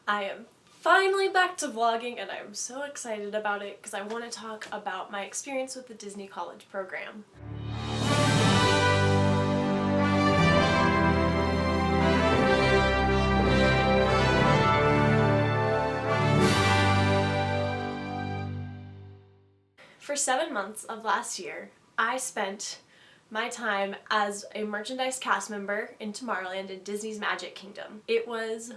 I am finally back to vlogging and I'm so excited about it because I want to talk about my experience with the Disney College program. For 7 months of last year, I spent my time as a merchandise cast member in Tomorrowland in Disney's Magic Kingdom. It was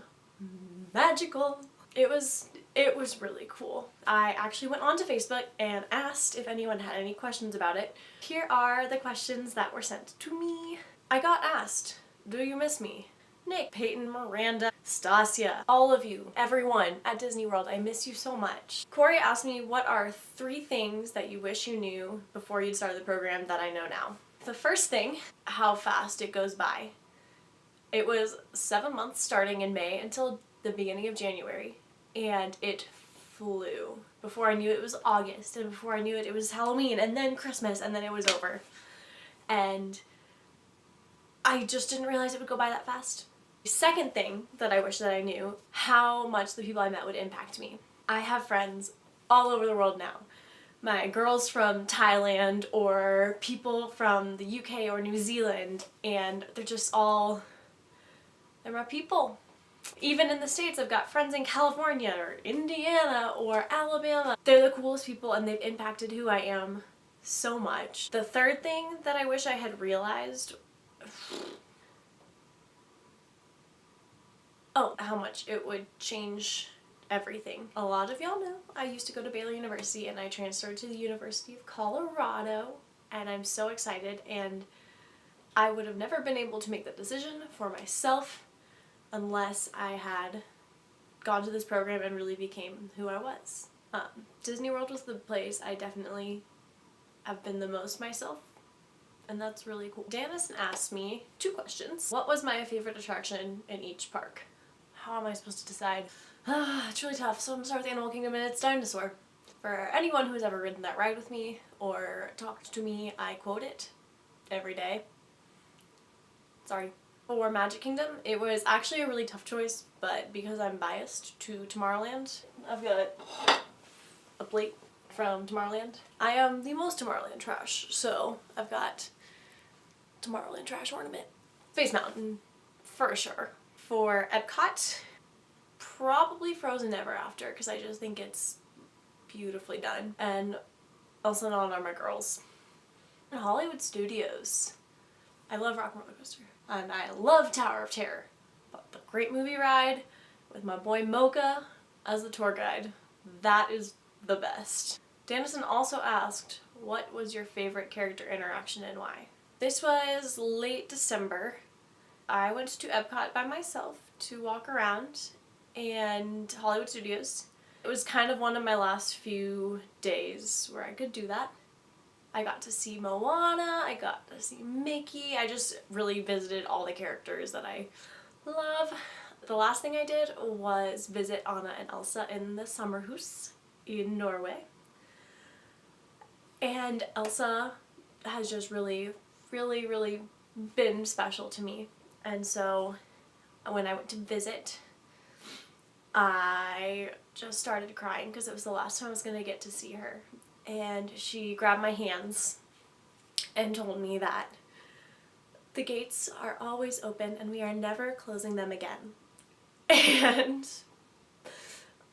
magical. It was really cool. I actually went onto Facebook and asked if anyone had any questions about it. Here are the questions that were sent to me. I got asked, do you miss me? Nick, Peyton, Miranda, Stasia, all of you, everyone at Disney World, I miss you so much. Corey asked me, what are 3 things that you wish you knew before you'd started the program that I know now? The first thing, how fast it goes by. It was 7 months starting in May until the beginning of January, and it flew. Before I knew it was August, and before I knew it, it was Halloween, and then Christmas, and then it was over. And I just didn't realize it would go by that fast. The second thing that I wish that I knew, how much the people I met would impact me. I have friends all over the world now. My girls from Thailand or people from the UK or New Zealand, and they're just all, they're my people. Even in the States, I've got friends in California or Indiana or Alabama. They're the coolest people and they've impacted who I am so much. The third thing that I wish I had realized, how much it would change everything. A lot of y'all know I used to go to Baylor University and I transferred to the University of Colorado, and I'm so excited, and I would have never been able to make that decision for myself unless I had gone to this program and really became who I was. Disney World was the place I definitely have been the most myself, and that's really cool. Dannison asked me 2 questions. What was my favorite attraction in each park? How am I supposed to decide? It's really tough, so I'm gonna start with the Animal Kingdom, and it's Dinosaur. For anyone who's ever ridden that ride with me or talked to me, I quote it every day. Sorry. For Magic Kingdom, it was actually a really tough choice, but because I'm biased to Tomorrowland, I've got a plate from Tomorrowland. I am the most Tomorrowland trash, so I've got Tomorrowland trash ornament. Space Mountain, for sure. For Epcot, probably Frozen Ever After, because I just think it's beautifully done. And also Not on My Girls. And Hollywood Studios. I love Rock and Roller Coaster. And I love Tower of Terror. But the Great Movie Ride with my boy Mocha as the tour guide, that is the best. Dannison also asked, what was your favorite character interaction and why? This was late December. I went to Epcot by myself to walk around, and Hollywood Studios. It was kind of one of my last few days where I could do that. I got to see Moana, I got to see Mickey, I just really visited all the characters that I love. The last thing I did was visit Anna and Elsa in the summer house in Norway. And Elsa has just really been special to me. And so when I went to visit, I just started crying because it was the last time I was going to get to see her. And she grabbed my hands and told me that the gates are always open and we are never closing them again. And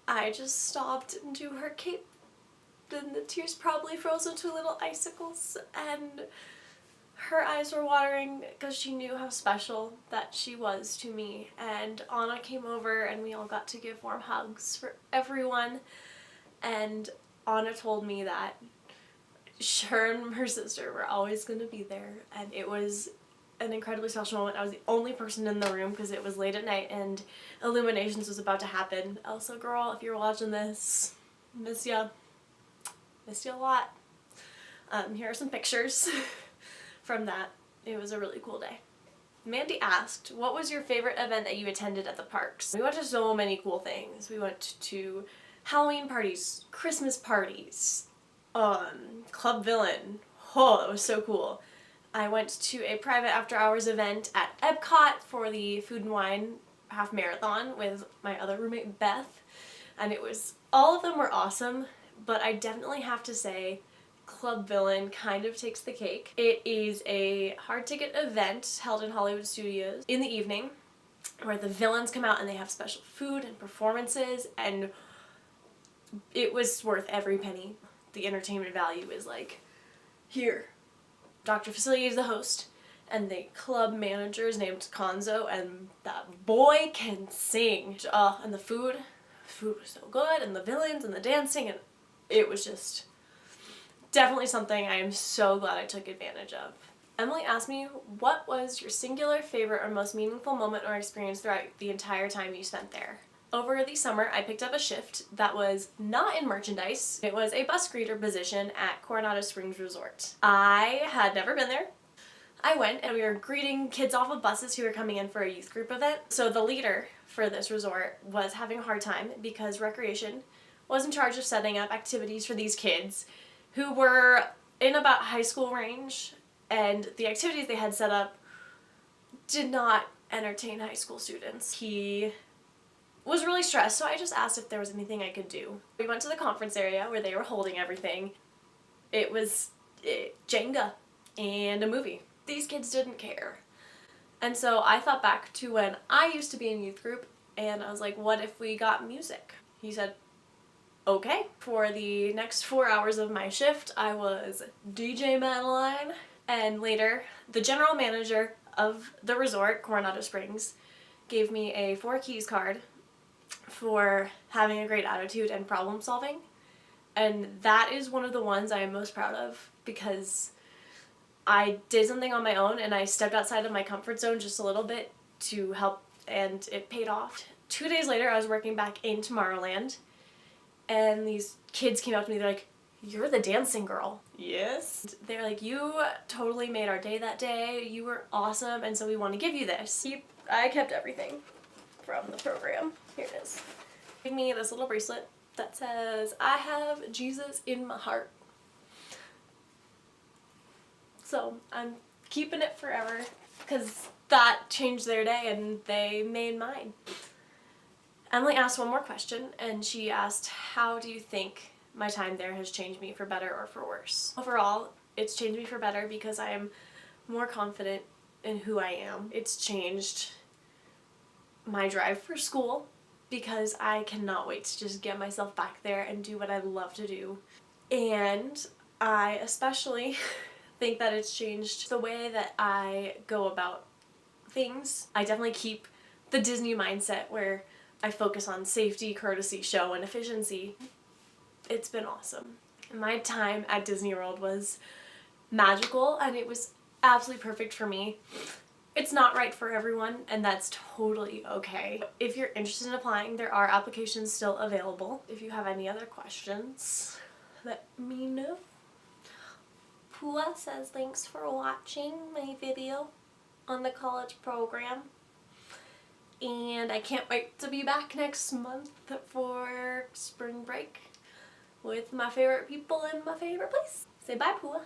I just sobbed into her cape, and the tears probably froze into little icicles, and her eyes were watering because she knew how special that she was to me. And Anna came over and we all got to give warm hugs for everyone, and Anna told me that her and her sister were always going to be there, and it was an incredibly special moment. I was the only person in the room because it was late at night and Illuminations was about to happen. Elsa girl, if you're watching this, miss ya. Miss you a lot. Here are some pictures from that. It was a really cool day. Mandy asked, what was your favorite event that you attended at the parks? We went to so many cool things. We went to Halloween parties, Christmas parties, Club Villain. Oh, that was so cool. I went to a private after hours event at Epcot for the Food and Wine half marathon with my other roommate Beth, and it was, all of them were awesome, but I definitely have to say Club Villain kind of takes the cake. It is a hard ticket event held in Hollywood Studios in the evening where the villains come out and they have special food and performances, and it was worth every penny. The entertainment value is like, here, Dr. Facilier is the host, and the club manager is named Konzo, and that boy can sing. And the food was so good, and the villains and the dancing, and it was just definitely something I am so glad I took advantage of. Emily asked me, what was your singular favorite or most meaningful moment or experience throughout the entire time you spent there? Over the summer, I picked up a shift that was not in merchandise. It was a bus greeter position at Coronado Springs Resort. I had never been there. I went and we were greeting kids off of buses who were coming in for a youth group event. So the leader for this resort was having a hard time because Recreation was in charge of setting up activities for these kids who were in about high school range, and the activities they had set up did not entertain high school students. He was really stressed, so I just asked if there was anything I could do. We went to the conference area where they were holding everything. It was Jenga and a movie. These kids didn't care. And so I thought back to when I used to be in youth group, and I was like, what if we got music? He said, okay. For the next 4 hours of my shift, I was DJ Madeline, and later the general manager of the resort, Coronado Springs, gave me a 4 keys card for having a great attitude and problem solving, and that is one of the ones I am most proud of because I did something on my own and I stepped outside of my comfort zone just a little bit to help, and it paid off. 2 days later, I was working back in Tomorrowland, and these kids came up to me, they're like, you're the dancing girl. Yes. They're like, you totally made our day that day, you were awesome, and so we want to give you this. I kept everything from the program. Here it is. They gave me this little bracelet that says, I have Jesus in my heart. So I'm keeping it forever because that changed their day and they made mine. Emily asked one more question, and she asked, how do you think my time there has changed me for better or for worse? Overall, it's changed me for better because I am more confident in who I am. It's changed my drive for school because I cannot wait to just get myself back there and do what I love to do. And I especially think that it's changed the way that I go about things. I definitely keep the Disney mindset where I focus on safety, courtesy, show, and efficiency. It's been awesome. My time at Disney World was magical, and it was absolutely perfect for me. It's not right for everyone, and that's totally okay. If you're interested in applying, there are applications still available. If you have any other questions, let me know. Pua says thanks for watching my video on the college program. And I can't wait to be back next month for spring break with my favorite people in my favorite place. Say bye, Pua.